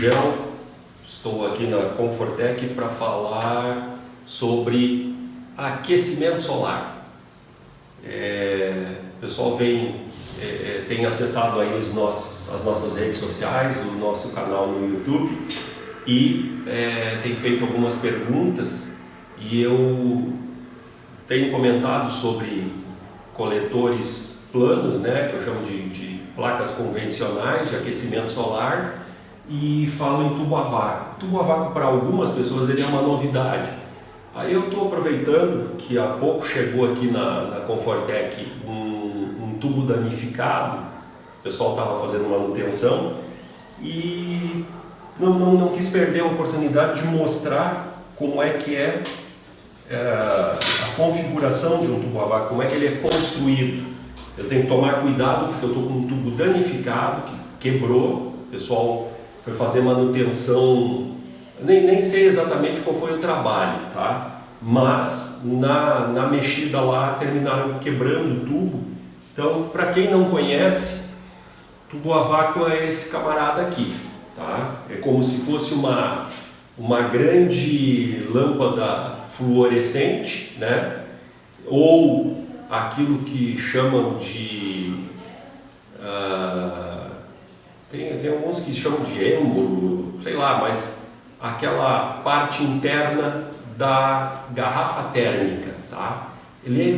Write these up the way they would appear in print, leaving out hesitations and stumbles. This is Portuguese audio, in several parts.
Gurgel, estou aqui na Comfortec para falar sobre aquecimento solar. O pessoal tem acessado aí as nossas redes sociais, o nosso canal no YouTube e tem feito algumas perguntas, e eu tenho comentado sobre coletores planos, né, que eu chamo de placas convencionais de aquecimento solar, e falo em tubo a vácuo. Tubo a vácuo para algumas pessoas ele é uma novidade. Aí eu estou aproveitando que há pouco chegou aqui na Comfortec um tubo danificado, o pessoal estava fazendo manutenção e não quis perder a oportunidade de mostrar como é que a configuração de um tubo a vácuo, como é que ele é construído. Eu tenho que tomar cuidado porque eu estou com um tubo danificado, que quebrou, o pessoal foi fazer manutenção, nem sei exatamente qual foi o trabalho, tá? Mas na mexida lá terminaram quebrando o tubo. Então, para quem não conhece, tubo a vácuo é esse camarada aqui, tá? É como se fosse uma grande lâmpada fluorescente, né? Ou aquilo que chamam de... tem alguns que chamam de êmbolo, sei lá, mas aquela parte interna da garrafa térmica, tá? Ele tem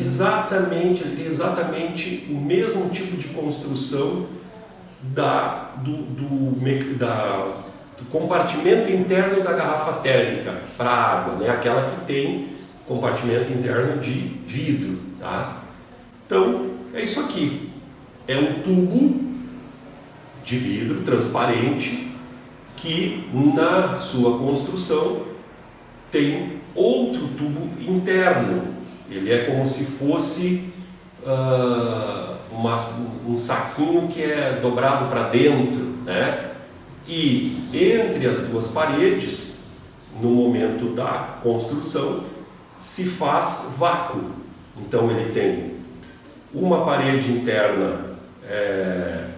exatamente o mesmo tipo de construção do compartimento interno da garrafa térmica para água, né? Aquela que tem compartimento interno de vidro, tá? Então, é isso aqui. É um tubo de vidro transparente que na sua construção tem outro tubo interno. Ele é como se fosse um saquinho que é dobrado para dentro, né? E entre as duas paredes, no momento da construção, se faz vácuo. Então ele tem uma parede interna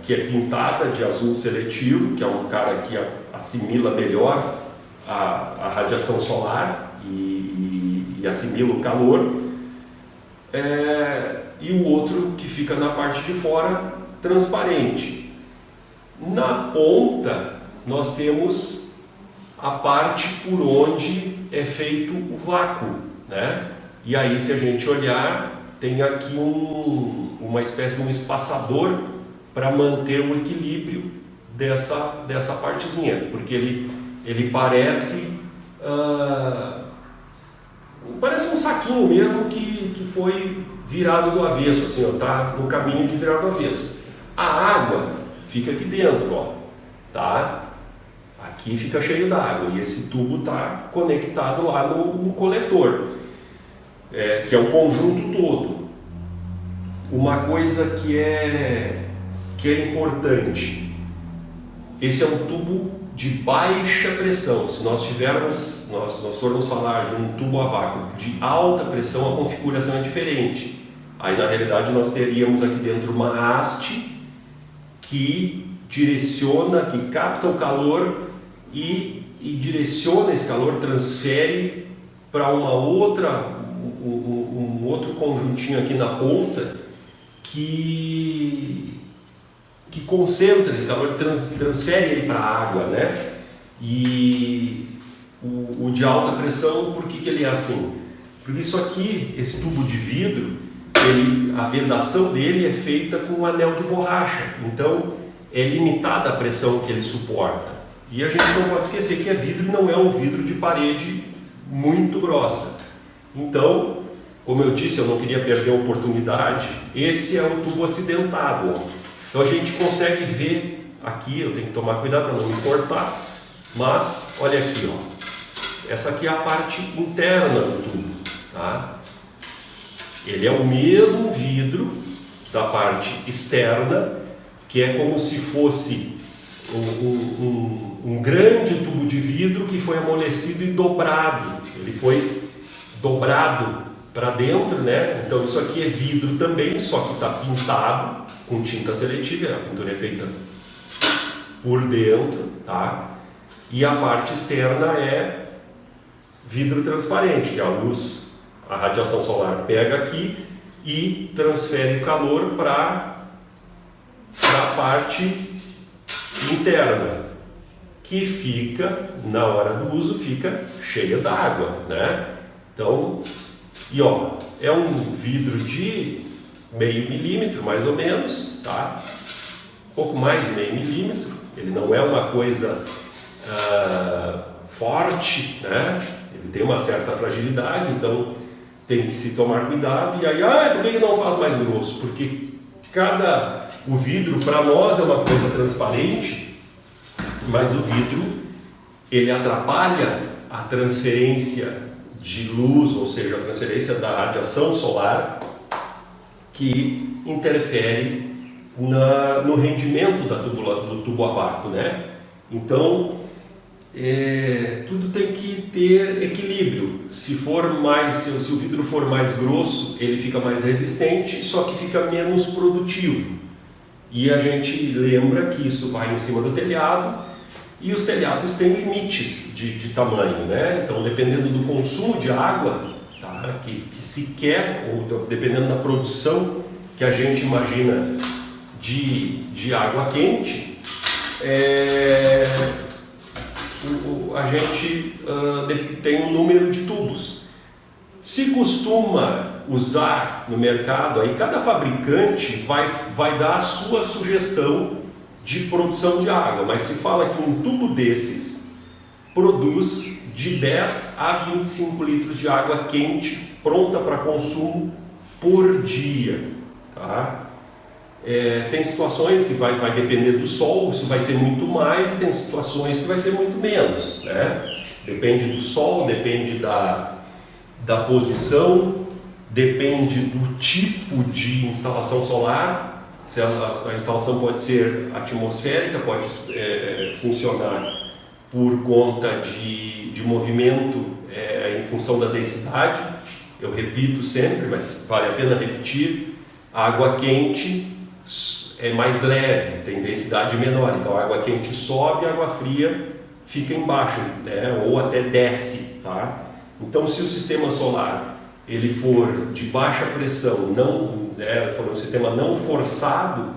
que é pintada de azul seletivo, que é um cara que assimila melhor a radiação solar e assimila o calor, e o outro que fica na parte de fora, transparente. Na ponta nós temos a parte por onde é feito o vácuo, né? E aí, se a gente olhar, tem aqui uma espécie de um espaçador para manter o equilíbrio dessa partezinha, porque ele parece um saquinho mesmo que foi virado do avesso, assim, ó, tá no caminho de virar do avesso. A água fica aqui dentro, ó, tá? Aqui fica cheio d'água e esse tubo está conectado lá no coletor, que é o conjunto todo. Uma coisa que é importante, esse é um tubo de baixa pressão. Se nós formos falar de um tubo a vácuo de alta pressão, a configuração é diferente. Aí na realidade nós teríamos aqui dentro uma haste que direciona, que capta o calor e direciona esse calor, transfere para um outro conjuntinho aqui na ponta que concentra esse calor, transfere ele para a água, né? E o de alta pressão, por que ele é assim? Porque isso aqui, esse tubo de vidro, a vedação dele é feita com um anel de borracha, então é limitada a pressão que ele suporta. E a gente não pode esquecer que é vidro e não é um vidro de parede muito grossa. Então, como eu disse, eu não queria perder a oportunidade. Esse é o tubo acidentável. Então a gente consegue ver aqui, eu tenho que tomar cuidado para não me cortar, mas olha aqui, ó. Essa aqui é a parte interna do tubo, tá? Ele é o mesmo vidro da parte externa, que é como se fosse um grande tubo de vidro que foi amolecido e dobrado. Ele foi dobrado para dentro, né? Então isso aqui é vidro também, só que está pintado com tinta seletiva. A pintura é feita por dentro, tá? e a parte externa é vidro transparente, que a luz, a radiação solar pega aqui e transfere calor para a parte interna, que fica, na hora do uso, fica cheia d'água, né? Então, e ó, é um vidro de meio milímetro, mais ou menos, tá? Pouco mais de meio milímetro, ele não é uma coisa forte, né? Ele tem uma certa fragilidade, então tem que se tomar cuidado. E aí, por que não faz mais grosso? Porque o vidro para nós é uma coisa transparente, mas o vidro ele atrapalha a transferência de luz, ou seja, a transferência da radiação solar, que interfere no rendimento do tubo a vácuo, né? Então tudo tem que ter equilíbrio. Se o vidro for mais grosso, ele fica mais resistente, só que fica menos produtivo. E a gente lembra que isso vai em cima do telhado, e os telhados têm limites de tamanho, né? Então, dependendo do consumo de água, tá? que se quer, ou dependendo da produção que a gente imagina de água quente, a gente tem um número de tubos. Se costuma usar no mercado, aí cada fabricante vai dar a sua sugestão de produção de água, mas se fala que um tubo desses produz de 10 a 25 litros de água quente pronta para consumo por dia, tá? Tem situações que vai depender do sol, isso vai ser muito mais, e tem situações que vai ser muito menos, né? Depende do sol, depende da posição, depende do tipo de instalação solar. Se a instalação pode ser atmosférica, pode funcionar por conta de movimento em função da densidade. Eu repito sempre, mas vale a pena repetir: a água quente é mais leve, tem densidade menor, então a água quente sobe, a água fria fica embaixo, né? Ou até desce, tá? Então, se o sistema solar ele for de baixa pressão, for um sistema não forçado,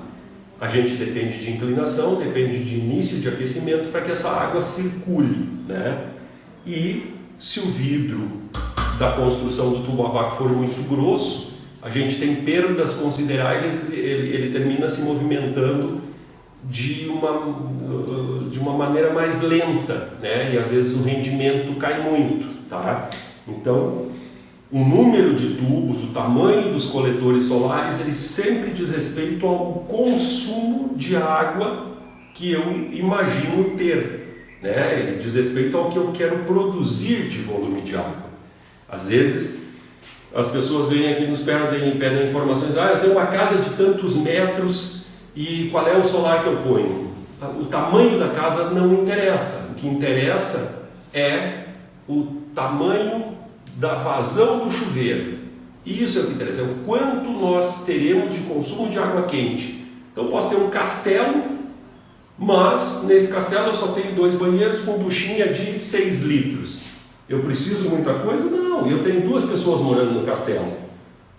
a gente depende de inclinação, depende de início de aquecimento para que essa água circule, né? E se o vidro da construção do tubo a vácuo for muito grosso, a gente tem perdas consideráveis, ele termina se movimentando de uma maneira mais lenta, né? E às vezes o rendimento cai muito, tá? Então, o número de tubos, o tamanho dos coletores solares, ele sempre diz respeito ao consumo de água que eu imagino ter, né? Ele diz respeito ao que eu quero produzir de volume de água. Às vezes as pessoas vêm aqui e nos pedem informações: eu tenho uma casa de tantos metros e qual é o solar que eu ponho? O tamanho da casa não interessa, o que interessa é o tamanho da vazão do chuveiro. Isso é o que interessa, é o quanto nós teremos de consumo de água quente. Então eu posso ter um castelo, mas nesse castelo eu só tenho 2 banheiros com duchinha de 6 litros. Eu preciso muita coisa? Não, eu tenho 2 pessoas morando no castelo.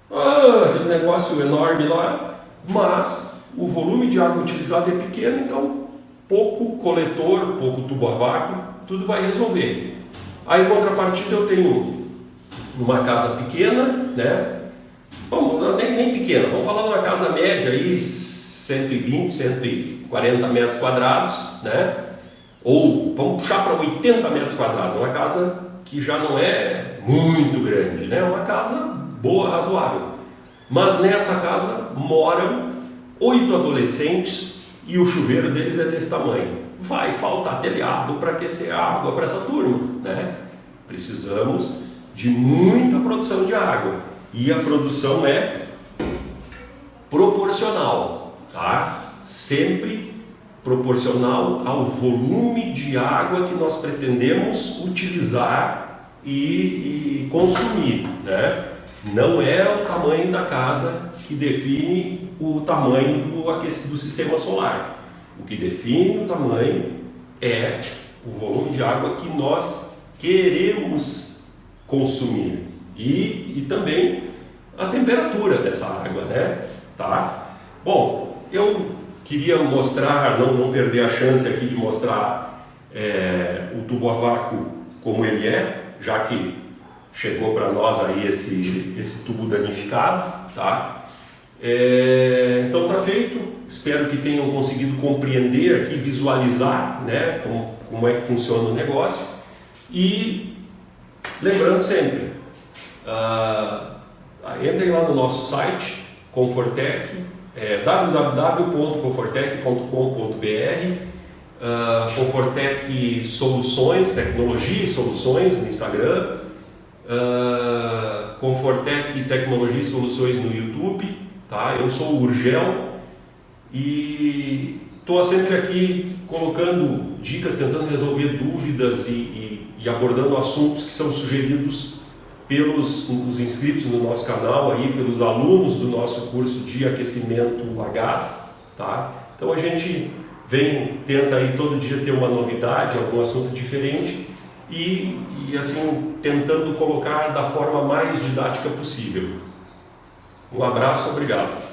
Aquele negócio enorme lá, mas o volume de água utilizado é pequeno, então pouco coletor, pouco tubo a vácuo, tudo vai resolver. Aí, em contrapartida, eu tenho uma casa pequena, né? Nem pequena, vamos falar de uma casa média aí, 120, 140 metros quadrados, né? Ou vamos puxar para 80 metros quadrados, uma casa que já não é muito grande, né? Uma casa boa, razoável. Mas nessa casa moram 8 adolescentes e o chuveiro deles é desse tamanho. Vai faltar telhado para aquecer a água para essa turma, né? Precisamos de muita produção de água, e a produção é proporcional, tá? Sempre proporcional ao volume de água que nós pretendemos utilizar e consumir, né? Não é o tamanho da casa que define o tamanho do sistema solar. O que define o tamanho é o volume de água que nós queremos consumir e também a temperatura dessa água, né? Tá? Bom, eu queria mostrar, não perder a chance aqui de mostrar o tubo a vácuo como ele é, já que chegou para nós aí esse tubo danificado, tá? Então tá feito, espero que tenham conseguido compreender aqui, visualizar, né, como é que funciona o negócio. E lembrando sempre, entrem lá no nosso site, Confortec, www.confortec.com.br, Confortec Soluções, Tecnologia e Soluções no Instagram, Confortec Tecnologia e Soluções no YouTube, tá? Eu sou o Urgel e estou sempre aqui colocando dicas, tentando resolver dúvidas e abordando assuntos que são sugeridos pelos inscritos no nosso canal, aí, pelos alunos do nosso curso de aquecimento a gás, tá? Então a gente tenta aí todo dia ter uma novidade, algum assunto diferente e assim tentando colocar da forma mais didática possível. Um abraço, obrigado.